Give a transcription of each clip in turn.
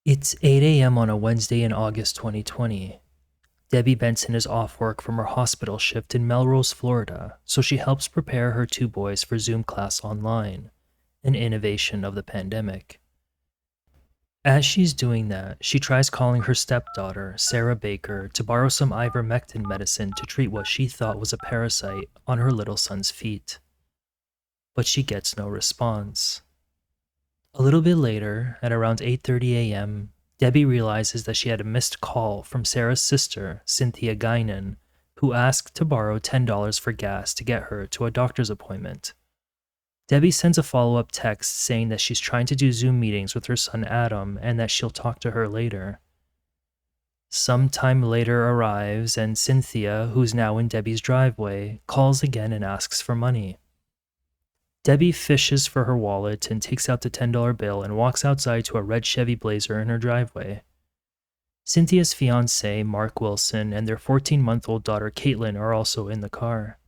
It's 8 a.m. on a Wednesday in August 2020. Debbye Benson is off work from her hospital shift in Melrose, Florida, so she helps prepare her two boys for Zoom class online, an innovation of the pandemic. As she's doing that, she tries calling her stepdaughter, Sarah Baker, to borrow some ivermectin medicine to treat what she thought was a parasite on her little son's feet. But she gets no response. A little bit later, at around 8:30 a.m., Debbie realizes that she had a missed call from Sarah's sister, Cynthia Guinan, who asked to borrow $10 for gas to get her to a doctor's appointment. Debbie sends a follow-up text saying that she's trying to do Zoom meetings with her son Adam and that she'll talk to her later. Some time later arrives, and Cynthia, who's now in Debbie's driveway, calls again and asks for money. Debbie fishes for her wallet and takes out the $10 bill and walks outside to a red Chevy Blazer in her driveway. Cynthia's fiancé, Mark Wilson, and their 14-month-old daughter, Caitlin, are also in the car.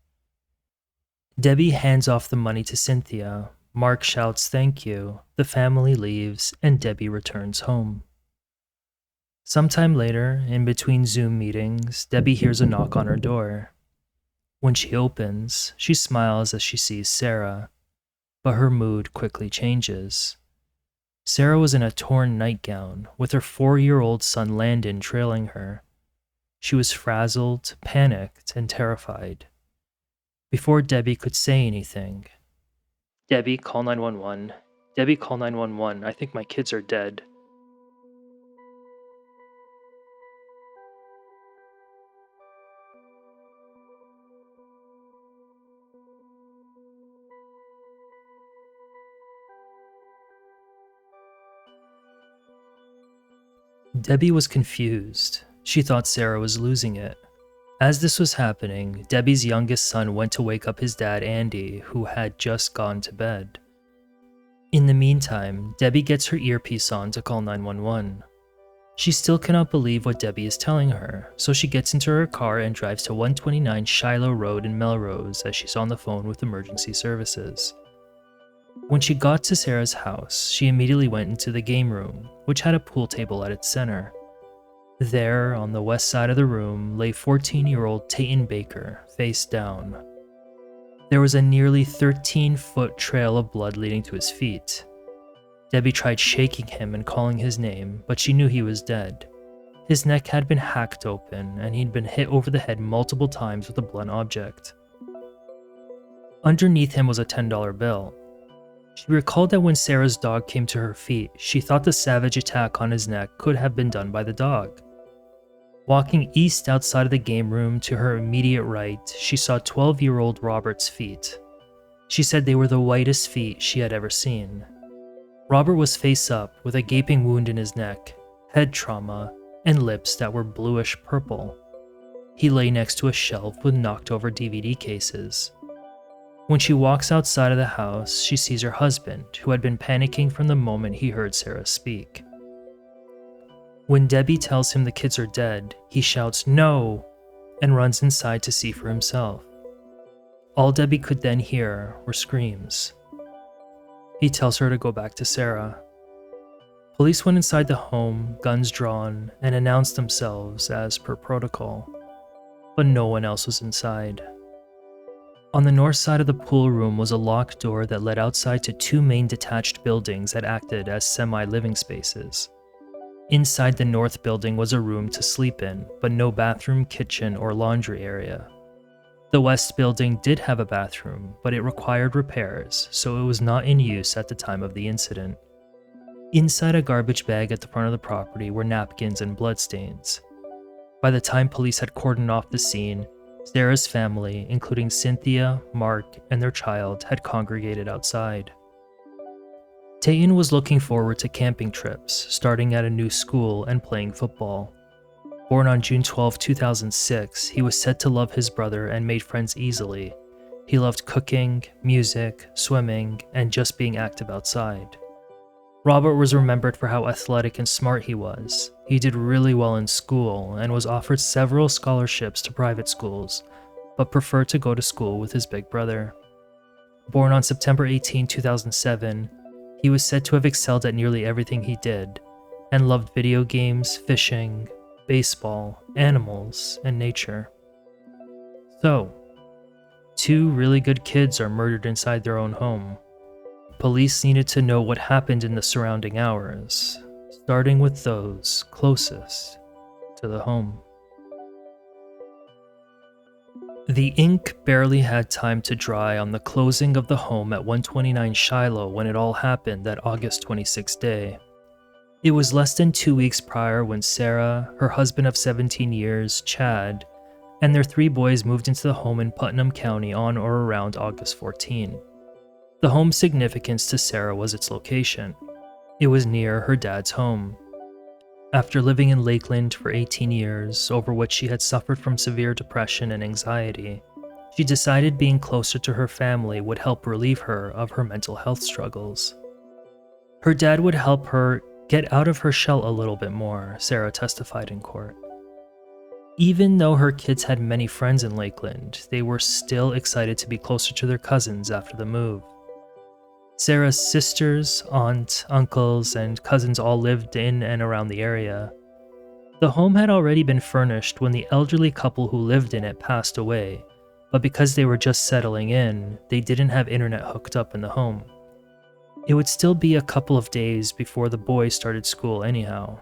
Debbie hands off the money to Cynthia. Mark shouts thank you, the family leaves, and Debbie returns home. Sometime later, in between Zoom meetings, Debbie hears a knock on her door. When she opens, she smiles as she sees Sarah. But her mood quickly changes. Sarah was in a torn nightgown, with her 4-year-old son Landon trailing her. She was frazzled, panicked, and terrified. Before Debbie could say anything, "Debbie, call 911. Debbie, call 911. I think my kids are dead." Debbie was confused. She thought Sarah was losing it. As this was happening, Debbie's youngest son went to wake up his dad, Andy, who had just gone to bed. In the meantime, Debbie gets her earpiece on to call 911. She still cannot believe what Debbie is telling her, so she gets into her car and drives to 129 Shiloh Road in Melrose as she's on the phone with emergency services. When she got to Sarah's house, she immediately went into the game room, which had a pool table at its center. There, on the west side of the room, lay 14-year-old Tayton Baker, face down. There was a nearly 13-foot trail of blood leading to his feet. Debbie tried shaking him and calling his name, but she knew he was dead. His neck had been hacked open, and he'd been hit over the head multiple times with a blunt object. Underneath him was a $10 bill. She recalled that when Sarah's dog came to her feet, she thought the savage attack on his neck could have been done by the dog. Walking east outside of the game room to her immediate right, she saw 12-year-old Robert's feet. She said they were the whitest feet she had ever seen. Robert was face up with a gaping wound in his neck, head trauma, and lips that were bluish purple. He lay next to a shelf with knocked over DVD cases. When she walks outside of the house, she sees her husband, who had been panicking from the moment he heard Sarah speak. When Debbie tells him the kids are dead, he shouts "No!" and runs inside to see for himself. All Debbie could then hear were screams. He tells her to go back to Sarah. Police went inside the home, guns drawn, and announced themselves as per protocol, but no one else was inside. On the north side of the pool room was a locked door that led outside to two main detached buildings that acted as semi-living spaces. Inside the north building was a room to sleep in, but no bathroom, kitchen, or laundry area. The west building did have a bathroom, but it required repairs, so it was not in use at the time of the incident. Inside a garbage bag at the front of the property were napkins and bloodstains. By the time police had cordoned off the scene, Sarah's family, including Cynthia, Mark, and their child, had congregated outside. Tayton was looking forward to camping trips, starting at a new school and playing football. Born on June 12, 2006, he was said to love his brother and made friends easily. He loved cooking, music, swimming, and just being active outside. Robert was remembered for how athletic and smart he was. He did really well in school and was offered several scholarships to private schools, but preferred to go to school with his big brother. Born on September 18, 2007, he was said to have excelled at nearly everything he did, and loved video games, fishing, baseball, animals, and nature. So, two really good kids are murdered inside their own home. Police needed to know what happened in the surrounding hours, starting with those closest to the home. The ink barely had time to dry on the closing of the home at 129 Shiloh when it all happened that August 26th day. It was less than 2 weeks prior when Sarah, her husband of 17 years, Chad, and their 3 boys moved into the home in Putnam County on or around August 14. The home's significance to Sarah was its location. It was near her dad's home. After living in Lakeland for 18 years, over which she had suffered from severe depression and anxiety, she decided being closer to her family would help relieve her of her mental health struggles. Her dad would help her get out of her shell a little bit more, Sarah testified in court. Even though her kids had many friends in Lakeland, they were still excited to be closer to their cousins after the move. Sarah's sisters, aunt, uncles, and cousins all lived in and around the area. The home had already been furnished when the elderly couple who lived in it passed away, but because they were just settling in, they didn't have internet hooked up in the home. It would still be a couple of days before the boys started school anyhow.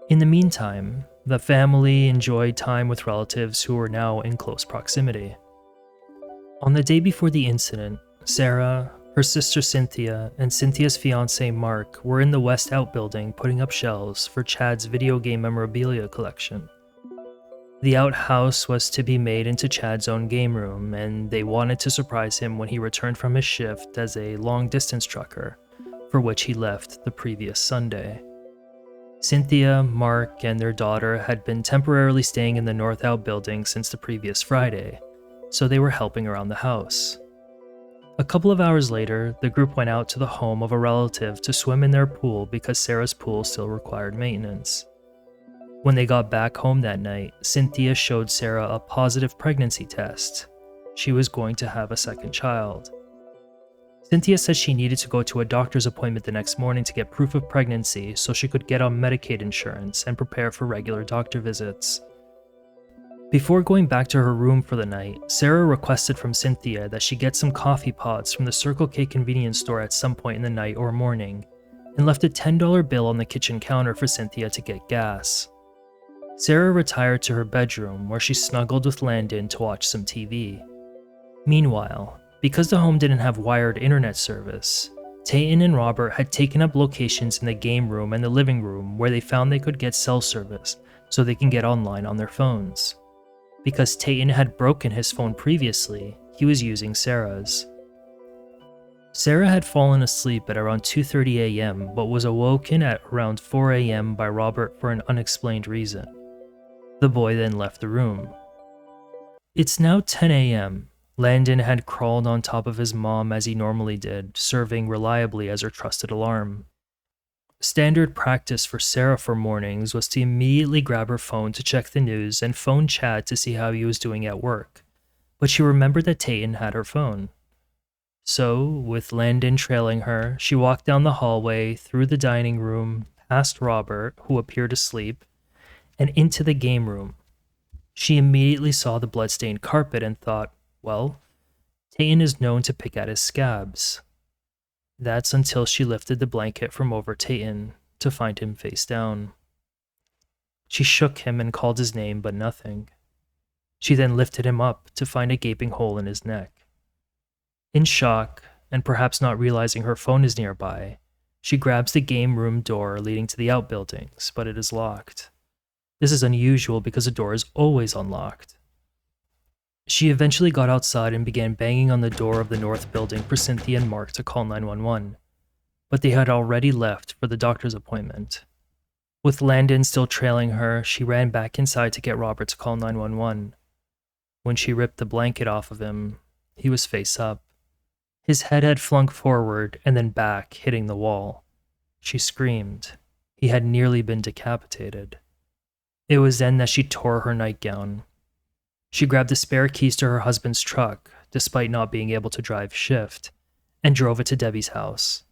In the meantime, the family enjoyed time with relatives who were now in close proximity. On the day before the incident, Sarah, her sister Cynthia, and Cynthia's fiancé Mark were in the West Outbuilding putting up shelves for Chad's video game memorabilia collection. The outhouse was to be made into Chad's own game room, and they wanted to surprise him when he returned from his shift as a long-distance trucker, for which he left the previous Sunday. Cynthia, Mark, and their daughter had been temporarily staying in the North Outbuilding since the previous Friday, so they were helping around the house. A couple of hours later, the group went out to the home of a relative to swim in their pool because Sarah's pool still required maintenance. When they got back home that night, Cynthia showed Sarah a positive pregnancy test. She was going to have a second child. Cynthia said she needed to go to a doctor's appointment the next morning to get proof of pregnancy so she could get on Medicaid insurance and prepare for regular doctor visits. Before going back to her room for the night, Sarah requested from Cynthia that she get some coffee pods from the Circle K convenience store at some point in the night or morning, and left a $10 bill on the kitchen counter for Cynthia to get gas. Sarah retired to her bedroom where she snuggled with Landon to watch some TV. Meanwhile, because the home didn't have wired internet service, Tayton and Robert had taken up locations in the game room and the living room where they found they could get cell service so they can get online on their phones. Because Tayton had broken his phone previously, he was using Sarah's. Sarah had fallen asleep at around 2:30 a.m. but was awoken at around 4 a.m. by Robert for an unexplained reason. The boy then left the room. It's now 10 a.m. Landon had crawled on top of his mom as he normally did, serving reliably as her trusted alarm. Standard practice for Sarah for mornings was to immediately grab her phone to check the news and phone Chad to see how he was doing at work, but she remembered that Tayton had her phone. So, with Landon trailing her, she walked down the hallway, through the dining room, past Robert, who appeared asleep, and into the game room. She immediately saw the blood-stained carpet and thought, well, Tayton is known to pick at his scabs. That's until she lifted the blanket from over Tayton to find him face down. She shook him and called his name, but nothing. She then lifted him up to find a gaping hole in his neck. In shock, and perhaps not realizing her phone is nearby, she grabs the game room door leading to the outbuildings, but it is locked. This is unusual because the door is always unlocked. She eventually got outside and began banging on the door of the north building for Cynthia and Mark to call 911, but they had already left for the doctor's appointment. With Landon still trailing her, she ran back inside to get Robert to call 911. When she ripped the blanket off of him, he was face up. His head had flung forward and then back, hitting the wall. She screamed. He had nearly been decapitated. It was then that she tore her nightgown. She grabbed the spare keys to her husband's truck, despite not being able to drive shift, and drove it to Debbie's house.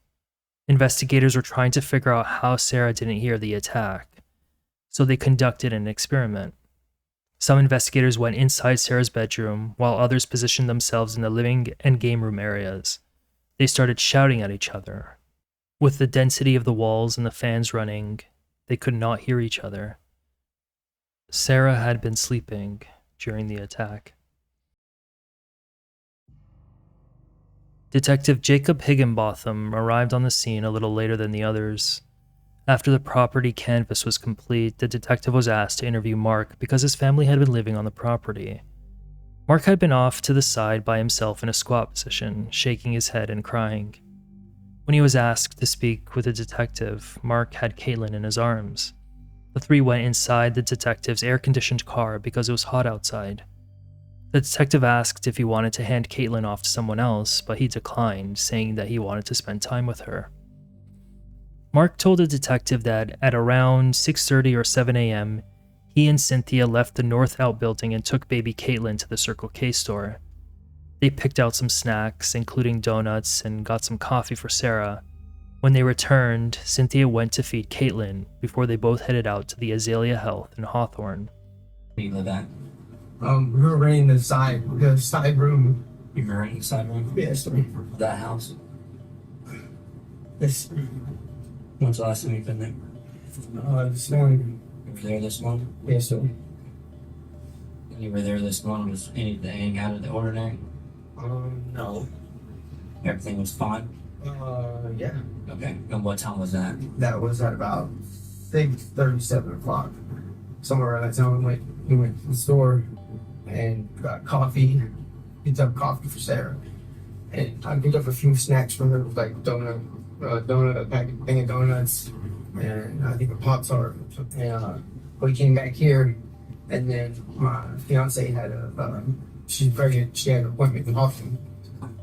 Investigators were trying to figure out how Sarah didn't hear the attack, so they conducted an experiment. Some investigators went inside Sarah's bedroom, while others positioned themselves in the living and game room areas. They started shouting at each other. With the density of the walls and the fans running, they could not hear each other. Sarah had been sleeping during the attack. Detective Jacob Higginbotham arrived on the scene a little later than the others. After the property canvass was complete, the detective was asked to interview Mark because his family had been living on the property. Mark had been off to the side by himself in a squat position, shaking his head and crying. When he was asked to speak with the detective, Mark had Caitlin in his arms. The three went inside the detective's air-conditioned car because it was hot outside. The detective asked if he wanted to hand Caitlin off to someone else, but he declined, saying that he wanted to spend time with her. Mark told the detective that at around 6:30 or 7 a.m., he and Cynthia left the North Outbuilding and took baby Caitlin to the Circle K store. They picked out some snacks, including donuts, and got some coffee for Sarah. When they returned, Cynthia went to feed Caitlin before they both headed out to the Azalea Health in Hawthorne. Where you live at? We were renting the side room. You were renting the side room? Yes, sir. Of that house? This, When's the last time you've been there? this morning. You were there this morning? Yes, sir. When you were there this morning, was anything out of the ordinary? No. Everything was fine? Yeah. Okay. And what time was that? That was at about 6:30, 7 o'clock. Somewhere around that time, we went to the store and got coffee. Picked up coffee for Sarah. And I picked up a few snacks from her, like a packet thing of donuts, and I think a Pop-Tart. And we came back here, and then my fiance had she's pregnant, she had an appointment in Hawthorne.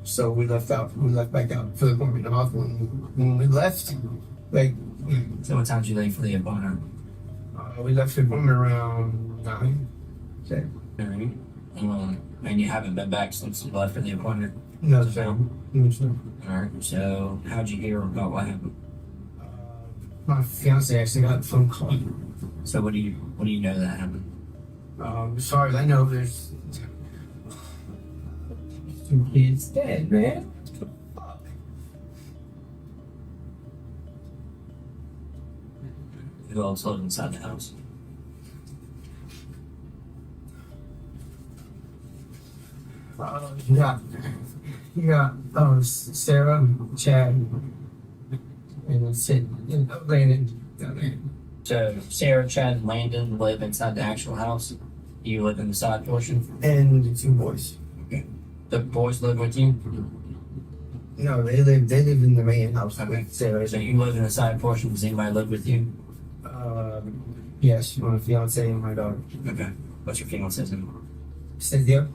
So we left back out for the appointment in Hawthorne. When we left, So what time did you leave for the appointment? we left the appointment around 9. Okay. Alright. And you haven't been back since you left for the appointment? No, sir. No, sir. Alright. So how'd you hear about what happened? My fiance actually got a phone call. So what do you know that happened? As far as I know, there's 2 kids dead, man. Fuck. Who else lived inside the house? You got Sarah, Chad, and then Sid, and Landon down there. So Sarah, Chad, and Landon live inside the actual house. You live in the side portion. And the 2 boys. Okay. The boys live with you. No, they live in the main house Okay. with Sarah. So you live in the side portion. Does anybody live with you? Yes, my fiance and my daughter. Okay. What's your fiance's name? Cynthia.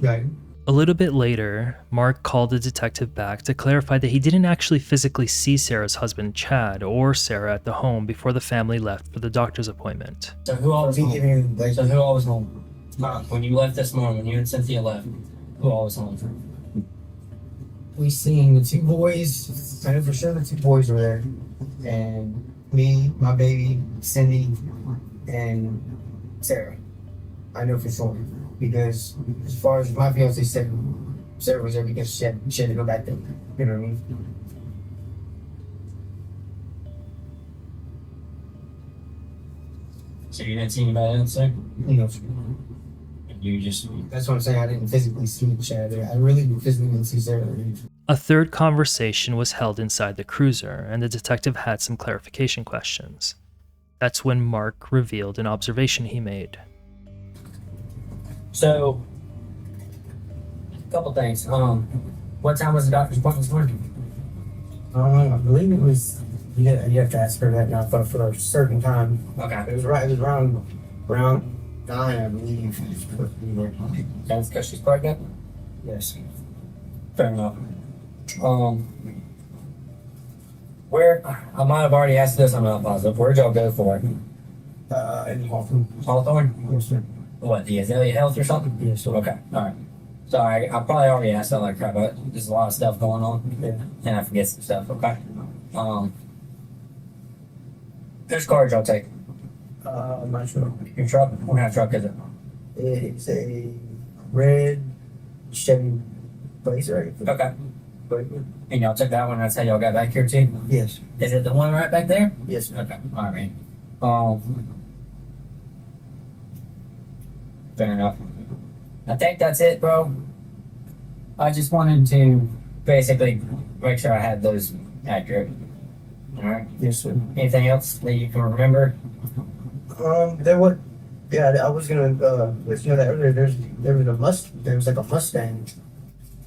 Right. A little bit later, Mark called the detective back to clarify that he didn't actually physically see Sarah's husband, Chad, or Sarah at the home before the family left for the doctor's appointment. So who all was home? So Who all was home? When you left this morning, when you and Cynthia left, who all was home? we seen the 2 boys. I know for sure the 2 boys were there, and me, my baby, Cindy, and Sarah. I know for sure because as far as my fiance said, Sarah was there because she had to go back there. You know what I mean? So you didn't see anybody else there? No. And you just... That's what I'm saying. I didn't physically see Chad there. I really physically didn't see Sarah there. A third conversation was held inside the cruiser, and the detective had some clarification questions. That's when Mark revealed an observation he made. So, a couple things. What time was the doctor's appointment this morning? I believe it was. Yeah, you have to ask her that now, but for a certain time. Okay. It was around 9, I believe. That's because she's pregnant? Yes. Fair enough. Where, I might have already asked this, I'm not positive. Where'd y'all go for it? In Hawthorne. Hawthorne? Yes, sir. What, the Azalea Health or something? Yes, sir. Okay, alright. Sorry, I probably already asked that like crap, but there's a lot of stuff going on. Yeah. And I forget some stuff, okay? Whose car did y'all take? I'm not sure. Your truck? What kind of truck is it? It's a red Chevy Blazer. Okay. And y'all took that one, that's how y'all got back here too? Yes. Is it the one right back there? Yes. Okay, alright. Fair enough. I think that's it, bro. I just wanted to basically make sure I had those accurate. Alright. Yes, sir. Anything else that you can remember? There was, yeah, I was gonna let you know that earlier. There was like a Mustang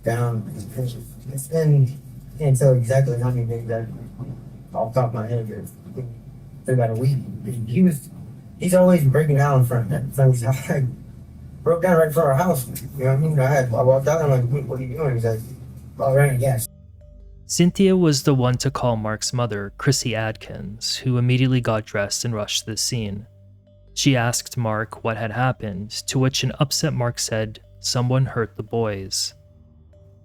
down. And can't tell exactly how many days that off the top of my head. For about a week. He's always breaking down in front of his house. Like, broke down right in front of our house. You know what I mean? I walked out and I'm like, what are you doing? He's like, oh, I ran out of gas. Cynthia was the one to call Mark's mother, Chrissy Adkins, who immediately got dressed and rushed to the scene. She asked Mark what had happened, to which an upset Mark said, someone hurt the boys.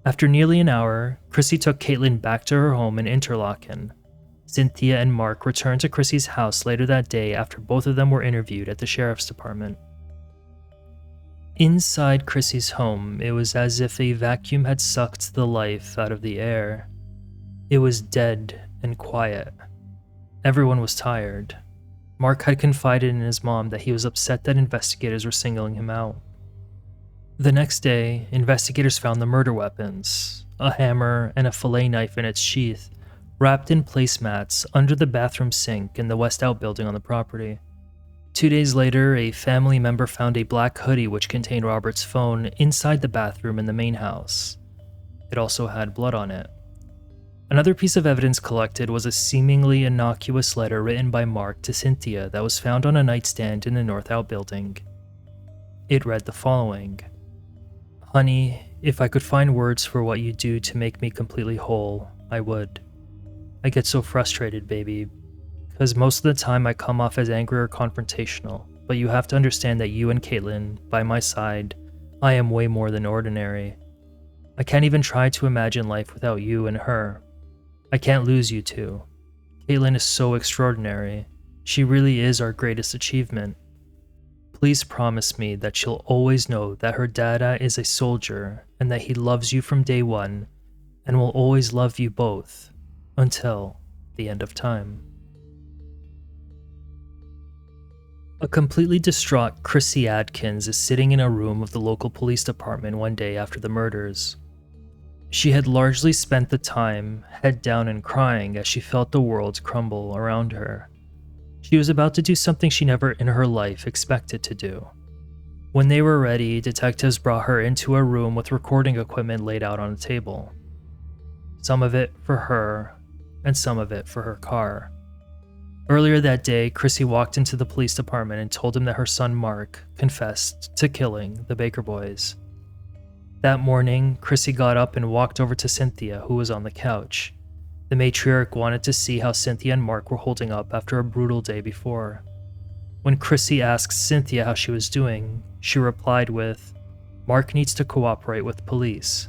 After nearly an hour, Chrissy took Caitlin back to her home in Interlaken. Cynthia and Mark returned to Chrissy's house later that day after both of them were interviewed at the sheriff's department. Inside Chrissy's home, it was as if a vacuum had sucked the life out of the air. It was dead and quiet. Everyone was tired. Mark had confided in his mom that he was upset that investigators were singling him out. The next day, investigators found the murder weapons, a hammer and a fillet knife in its sheath, wrapped in placemats under the bathroom sink in the West Outbuilding on the property. 2 days later, a family member found a black hoodie which contained Robert's phone inside the bathroom in the main house. It also had blood on it. Another piece of evidence collected was a seemingly innocuous letter written by Mark to Cynthia that was found on a nightstand in the North Outbuilding. It read the following: "Honey, if I could find words for what you do to make me completely whole, I would. I get so frustrated, baby, because most of the time I come off as angry or confrontational, but you have to understand that you and Caitlin, by my side, I am way more than ordinary. I can't even try to imagine life without you and her. I can't lose you two. Caitlin is so extraordinary. She really is our greatest achievement. Please promise me that she'll always know that her dada is a soldier and that he loves you from day one and will always love you both until the end of time." A completely distraught Chrissy Adkins is sitting in a room of the local police department one day after the murders. She had largely spent the time head down and crying as she felt the world crumble around her. She was about to do something she never in her life expected to do. When they were ready, detectives brought her into a room with recording equipment laid out on a table. Some of it for her, and some of it for her car. Earlier that day, Chrissy walked into the police department and told him that her son Mark confessed to killing the Baker boys. That morning, Chrissy got up and walked over to Cynthia, who was on the couch. The matriarch wanted to see how Cynthia and Mark were holding up after a brutal day before. When Chrissy asked Cynthia how she was doing, she replied with, "Mark needs to cooperate with police."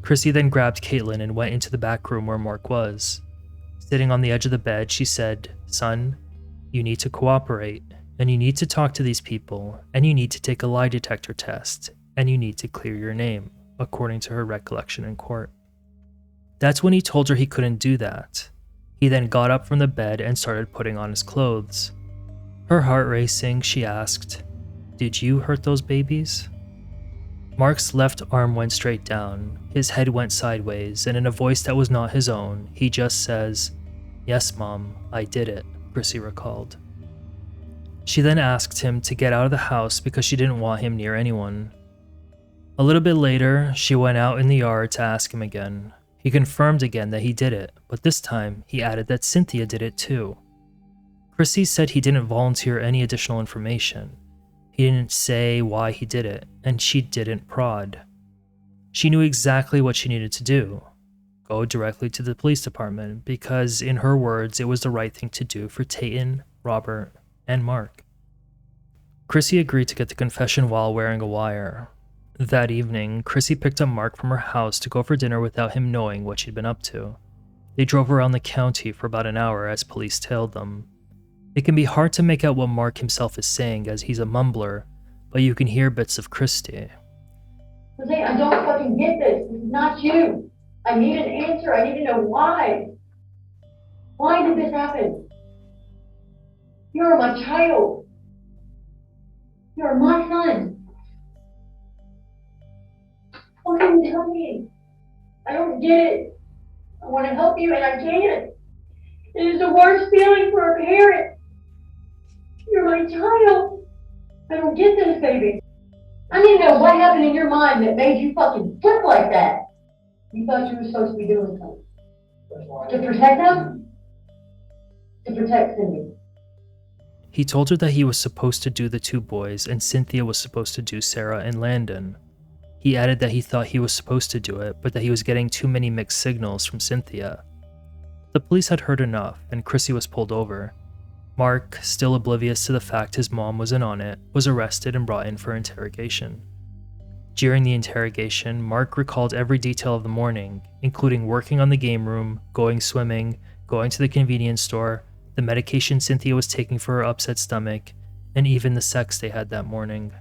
Chrissy then grabbed Caitlin and went into the back room where Mark was. Sitting on the edge of the bed, she said, "Son, you need to cooperate, and you need to talk to these people, and you need to take a lie detector test, and you need to clear your name," according to her recollection in court. That's when he told her he couldn't do that. He then got up from the bed and started putting on his clothes. Her heart racing, she asked, "Did you hurt those babies?" Mark's left arm went straight down, his head went sideways, and in a voice that was not his own, he just says, "Yes, Mom, I did it," Chrissy recalled. She then asked him to get out of the house because she didn't want him near anyone. A little bit later, she went out in the yard to ask him again. He confirmed again that he did it, but this time he added that Cynthia did it too. Chrissy said he didn't volunteer any additional information. He didn't say why he did it, and she didn't prod. She knew exactly what she needed to do. Go directly to the police department because, in her words, it was the right thing to do for Tayton, Robert, and Mark. Chrissy agreed to get the confession while wearing a wire. That evening, Chrissy picked up Mark from her house to go for dinner without him knowing what she'd been up to. They drove around the county for about an hour as police tailed them. It can be hard to make out what Mark himself is saying as he's a mumbler, but you can hear bits of Christy. I don't fucking get this. This is not you. I need an answer. I need to know why. Why did this happen? You're my child. You're my son. Why can you tell me? I don't get it. I want to help you and I can't. It is the worst feeling for a parent. You're my child. I don't get this, baby. I need to know what happened in your mind that made you fucking flip like that. You thought you were supposed to be doing something. To protect them? To protect Cindy. He told her that he was supposed to do the two boys and Cynthia was supposed to do Sarah and Landon. He added that he thought he was supposed to do it, but that he was getting too many mixed signals from Cynthia. The police had heard enough, and Chrissy was pulled over. Mark, still oblivious to the fact his mom was in on it, was arrested and brought in for interrogation. During the interrogation, Mark recalled every detail of the morning, including working on the game room, going swimming, going to the convenience store, the medication Cynthia was taking for her upset stomach, and even the sex they had that morning.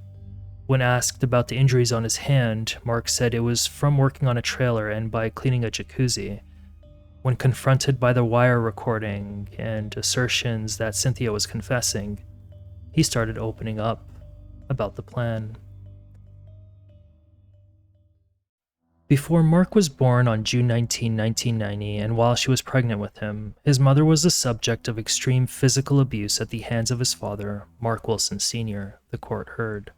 When asked about the injuries on his hand, Mark said it was from working on a trailer and by cleaning a jacuzzi. When confronted by the wire recording and assertions that Cynthia was confessing, he started opening up about the plan. Before Mark was born on June 19, 1990, and while she was pregnant with him, his mother was the subject of extreme physical abuse at the hands of his father, Mark Wilson Sr., the court heard.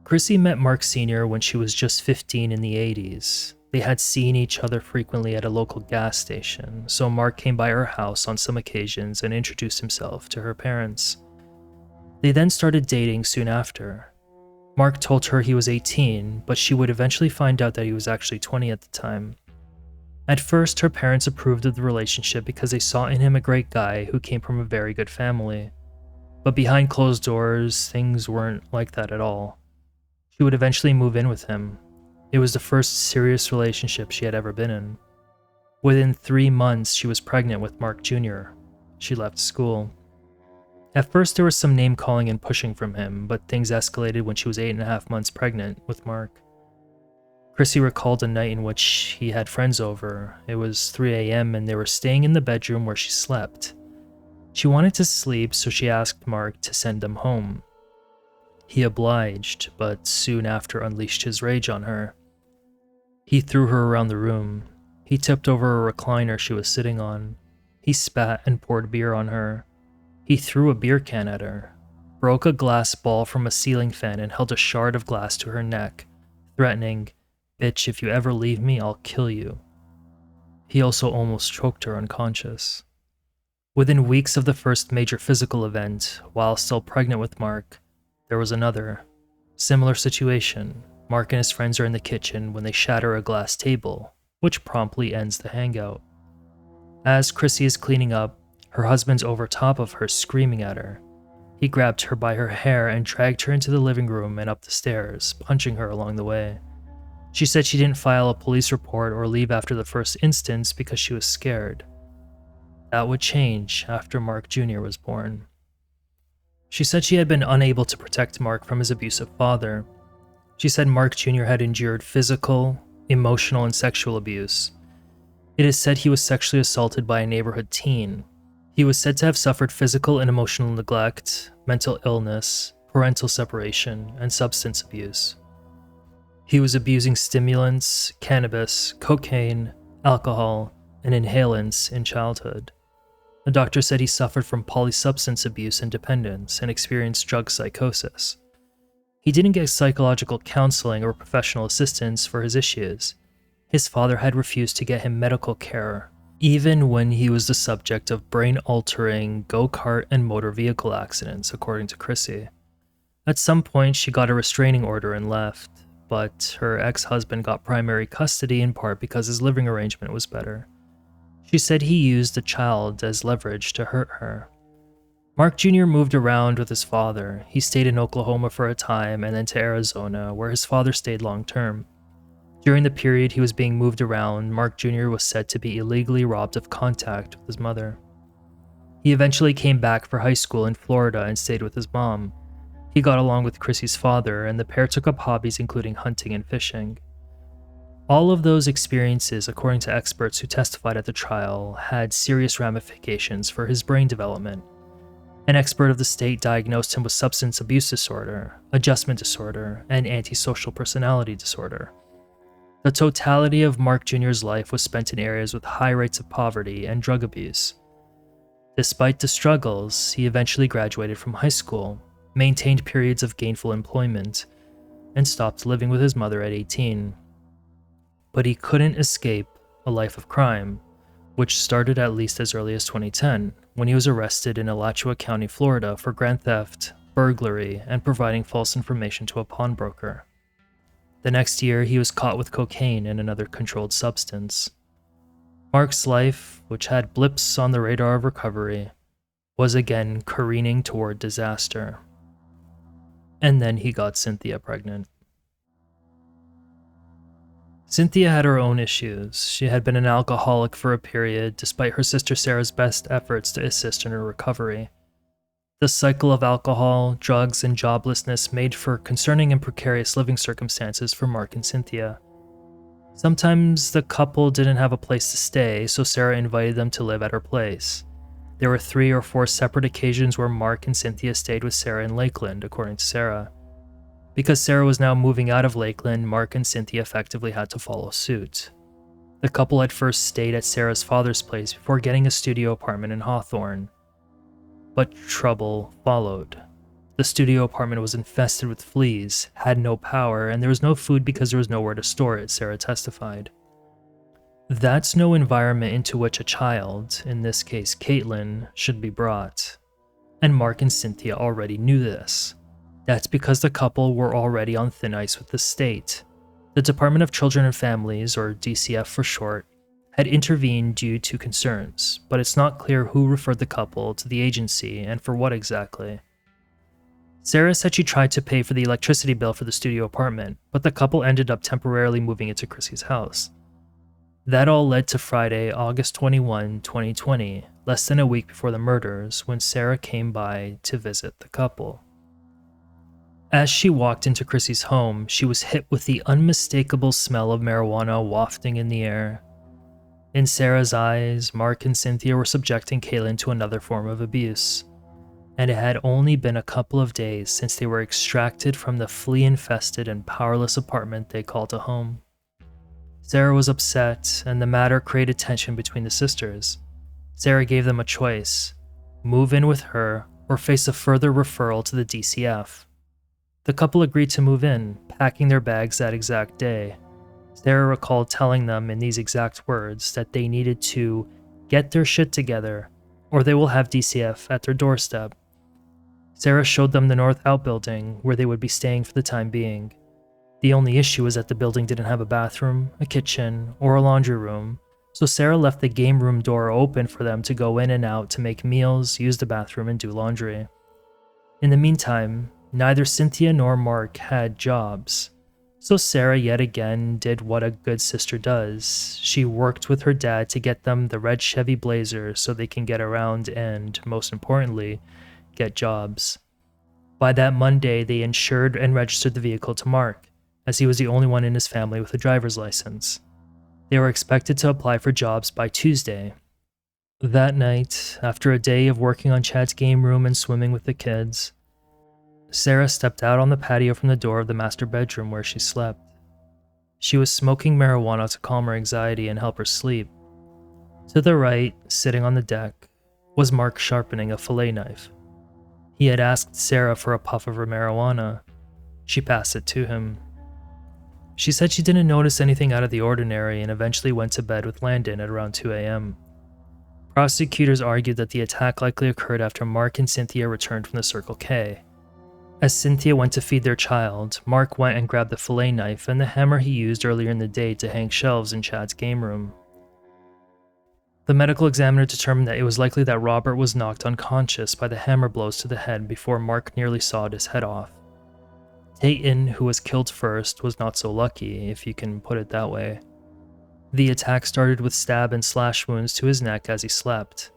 Chrissy met Mark Sr. when she was just 15 in the 80s. They had seen each other frequently at a local gas station, so Mark came by her house on some occasions and introduced himself to her parents. They then started dating soon after. Mark told her he was 18, but she would eventually find out that he was actually 20 at the time. At first, her parents approved of the relationship because they saw in him a great guy who came from a very good family. But behind closed doors, things weren't like that at all. She would eventually move in with him. It was the first serious relationship she had ever been in. Within 3 months, she was pregnant with Mark Jr. She left school. At first, there was some name-calling and pushing from him, but things escalated when she was 8.5 months pregnant with Mark. Chrissy recalled a night in which he had friends over. It was 3 a.m. and they were staying in the bedroom where she slept. She wanted to sleep, so she asked Mark to send them home. He obliged, but soon after unleashed his rage on her. He threw her around the room. He tipped over a recliner she was sitting on. He spat and poured beer on her. He threw a beer can at her, broke a glass ball from a ceiling fan and held a shard of glass to her neck, threatening, "Bitch, if you ever leave me, I'll kill you." He also almost choked her unconscious. Within weeks of the first major physical event, while still pregnant with Mark, there was another. Similar situation. Mark and his friends are in the kitchen when they shatter a glass table, which promptly ends the hangout. As Chrissy is cleaning up, her husband's over top of her screaming at her. He grabbed her by her hair and dragged her into the living room and up the stairs, punching her along the way. She said she didn't file a police report or leave after the first instance because she was scared. That would change after Mark Jr. was born. She said she had been unable to protect Mark from his abusive father. She said Mark Jr. had endured physical, emotional, and sexual abuse. It is said he was sexually assaulted by a neighborhood teen. He was said to have suffered physical and emotional neglect, mental illness, parental separation, and substance abuse. He was abusing stimulants, cannabis, cocaine, alcohol, and inhalants in childhood. The doctor said he suffered from polysubstance abuse and dependence and experienced drug psychosis. He didn't get psychological counseling or professional assistance for his issues. His father had refused to get him medical care, even when he was the subject of brain-altering go-kart and motor vehicle accidents, according to Chrissy. At some point, she got a restraining order and left, but her ex-husband got primary custody in part because his living arrangement was better. She said he used the child as leverage to hurt her. Mark Jr. moved around with his father. He stayed in Oklahoma for a time and then to Arizona, where his father stayed long-term. During the period he was being moved around, Mark Jr. was said to be illegally robbed of contact with his mother. He eventually came back for high school in Florida and stayed with his mom. He got along with Chrissy's father, and the pair took up hobbies including hunting and fishing. All of those experiences, according to experts who testified at the trial, had serious ramifications for his brain development. An expert of the state diagnosed him with substance abuse disorder, adjustment disorder, and antisocial personality disorder. The totality of Mark Jr.'s life was spent in areas with high rates of poverty and drug abuse. Despite the struggles, he eventually graduated from high school, maintained periods of gainful employment, and stopped living with his mother at 18. But he couldn't escape a life of crime, which started at least as early as 2010, when he was arrested in Alachua County, Florida for grand theft, burglary, and providing false information to a pawnbroker. The next year, he was caught with cocaine and another controlled substance. Mark's life, which had blips on the radar of recovery, was again careening toward disaster. And then he got Cynthia pregnant. Cynthia had her own issues. She had been an alcoholic for a period, despite her sister Sarah's best efforts to assist in her recovery. The cycle of alcohol, drugs, and joblessness made for concerning and precarious living circumstances for Mark and Cynthia. Sometimes the couple didn't have a place to stay, so Sarah invited them to live at her place. There were 3 or 4 separate occasions where Mark and Cynthia stayed with Sarah in Lakeland, according to Sarah. Because Sarah was now moving out of Lakeland, Mark and Cynthia effectively had to follow suit. The couple had first stayed at Sarah's father's place before getting a studio apartment in Hawthorne. But trouble followed. The studio apartment was infested with fleas, had no power, and there was no food because there was nowhere to store it, Sarah testified. That's no environment into which a child, in this case Caitlin, should be brought. And Mark and Cynthia already knew this. That's because the couple were already on thin ice with the state. The Department of Children and Families, or DCF for short, had intervened due to concerns, but it's not clear who referred the couple to the agency and for what exactly. Sarah said she tried to pay for the electricity bill for the studio apartment, but the couple ended up temporarily moving into Chrissy's house. That all led to Friday, August 21, 2020, less than a week before the murders, when Sarah came by to visit the couple. As she walked into Chrissy's home, she was hit with the unmistakable smell of marijuana wafting in the air. In Sarah's eyes, Mark and Cynthia were subjecting Caitlin to another form of abuse, and it had only been a couple of days since they were extracted from the flea-infested and powerless apartment they called a home. Sarah was upset, and the matter created tension between the sisters. Sarah gave them a choice: move in with her or face a further referral to the DCF. The couple agreed to move in, packing their bags that exact day. Sarah recalled telling them in these exact words that they needed to get their shit together or they will have DCF at their doorstep. Sarah showed them the North Outbuilding where they would be staying for the time being. The only issue was that the building didn't have a bathroom, a kitchen, or a laundry room, so Sarah left the game room door open for them to go in and out to make meals, use the bathroom, and do laundry. In the meantime, neither Cynthia nor Mark had jobs. So Sarah yet again did what a good sister does. She worked with her dad to get them the red Chevy Blazer so they can get around and, most importantly, get jobs. By that Monday, they insured and registered the vehicle to Mark, as he was the only one in his family with a driver's license. They were expected to apply for jobs by Tuesday. That night, after a day of working on Chad's game room and swimming with the kids, Sarah stepped out on the patio from the door of the master bedroom where she slept. She was smoking marijuana to calm her anxiety and help her sleep. To the right, sitting on the deck, was Mark sharpening a fillet knife. He had asked Sarah for a puff of her marijuana. She passed it to him. She said she didn't notice anything out of the ordinary and eventually went to bed with Landon at around 2 a.m. Prosecutors argued that the attack likely occurred after Mark and Cynthia returned from the Circle K. As Cynthia went to feed their child, Mark went and grabbed the fillet knife and the hammer he used earlier in the day to hang shelves in Chad's game room. The medical examiner determined that it was likely that Robert was knocked unconscious by the hammer blows to the head before Mark nearly sawed his head off. Tayton, who was killed first, was not so lucky, if you can put it that way. The attack started with stab and slash wounds to his neck as he slept,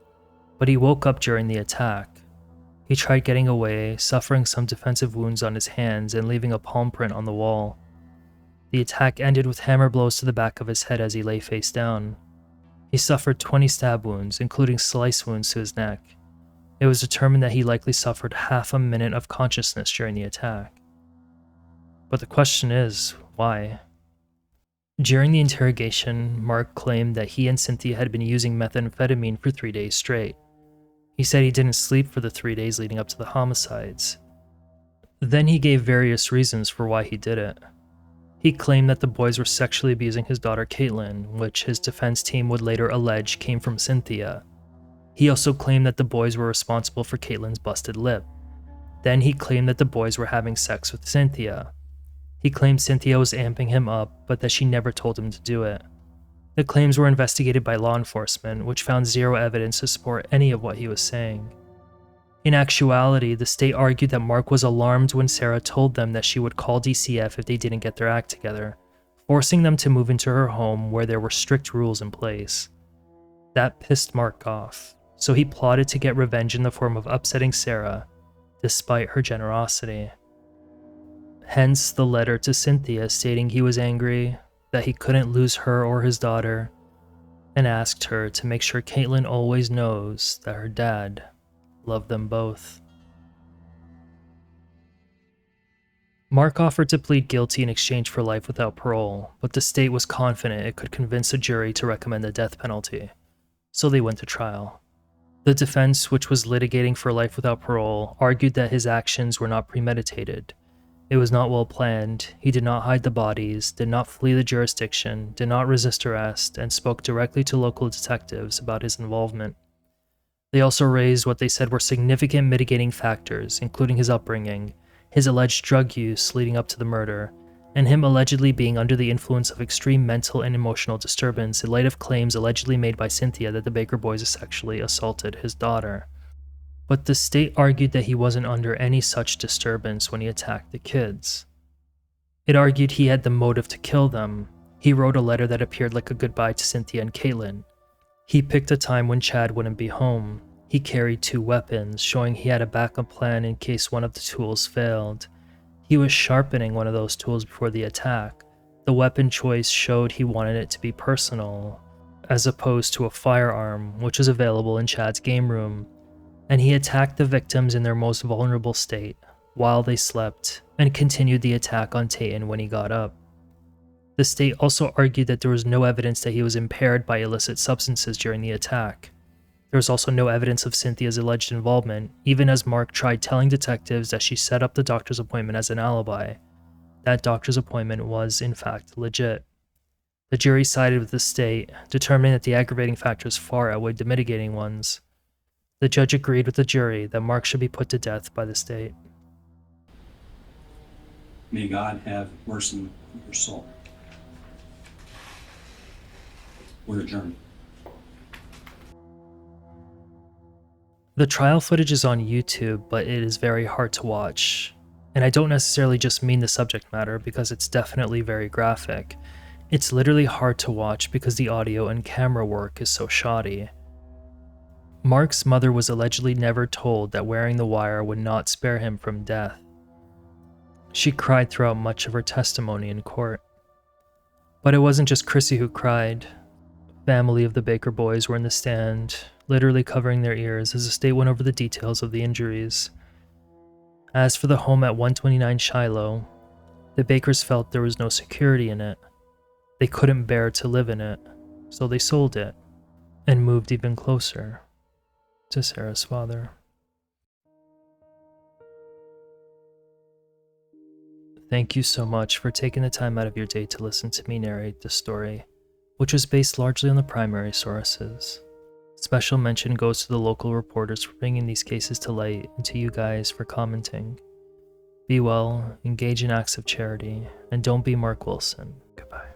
but he woke up during the attack. He tried getting away, suffering some defensive wounds on his hands and leaving a palm print on the wall. The attack ended with hammer blows to the back of his head as he lay face down. He suffered 20 stab wounds, including slice wounds to his neck. It was determined that he likely suffered half a minute of consciousness during the attack. But the question is, why? During the interrogation, Mark claimed that he and Cynthia had been using methamphetamine for 3 days straight. He said he didn't sleep for the 3 days leading up to the homicides. Then he gave various reasons for why he did it. He claimed that the boys were sexually abusing his daughter Caitlin, which his defense team would later allege came from Cynthia. He also claimed that the boys were responsible for Caitlin's busted lip. Then he claimed that the boys were having sex with Cynthia. He claimed Cynthia was amping him up, but that she never told him to do it. The claims were investigated by law enforcement, which found zero evidence to support any of what he was saying. In actuality, the state argued that Mark was alarmed when Sarah told them that she would call DCF if they didn't get their act together, forcing them to move into her home where there were strict rules in place. That pissed Mark off, so he plotted to get revenge in the form of upsetting Sarah, despite her generosity. Hence the letter to Cynthia stating he was angry, that he couldn't lose her or his daughter, and asked her to make sure Caitlin always knows that her dad loved them both. Mark offered to plead guilty in exchange for life without parole, but the state was confident it could convince a jury to recommend the death penalty, so they went to trial. The defense, which was litigating for life without parole, argued that his actions were not premeditated. It was not well planned, he did not hide the bodies, did not flee the jurisdiction, did not resist arrest, and spoke directly to local detectives about his involvement. They also raised what they said were significant mitigating factors, including his upbringing, his alleged drug use leading up to the murder, and him allegedly being under the influence of extreme mental and emotional disturbance in light of claims allegedly made by Cynthia that the Baker boys sexually assaulted his daughter. But the state argued that he wasn't under any such disturbance when he attacked the kids. It argued he had the motive to kill them. He wrote a letter that appeared like a goodbye to Cynthia and Caitlin. He picked a time when Chad wouldn't be home. He carried 2 weapons, showing he had a backup plan in case one of the tools failed. He was sharpening one of those tools before the attack. The weapon choice showed he wanted it to be personal, as opposed to a firearm, which was available in Chad's game room. And he attacked the victims in their most vulnerable state, while they slept, and continued the attack on Tayton when he got up. The state also argued that there was no evidence that he was impaired by illicit substances during the attack. There was also no evidence of Cynthia's alleged involvement, even as Mark tried telling detectives that she set up the doctor's appointment as an alibi. That doctor's appointment was, in fact, legit. The jury sided with the state, determining that the aggravating factors far outweighed the mitigating ones. The judge agreed with the jury that Mark should be put to death by the state. May God have mercy on your soul. We're adjourned. The trial footage is on YouTube, but it is very hard to watch. And I don't necessarily just mean the subject matter, because it's definitely very graphic. It's literally hard to watch because the audio and camera work is so shoddy. Mark's mother was allegedly never told that wearing the wire would not spare him from death. She cried throughout much of her testimony in court. But it wasn't just Chrissy who cried. Family of the Baker boys were in the stand, literally covering their ears as the state went over the details of the injuries. As for the home at 129 Shiloh, the Bakers felt there was no security in it. They couldn't bear to live in it, so they sold it and moved even closer to Sarah's father. Thank you so much for taking the time out of your day to listen to me narrate this story, which was based largely on the primary sources. Special mention goes to the local reporters for bringing these cases to light, and to you guys for commenting. Be well, engage in acts of charity, and don't be Mark Wilson. Goodbye.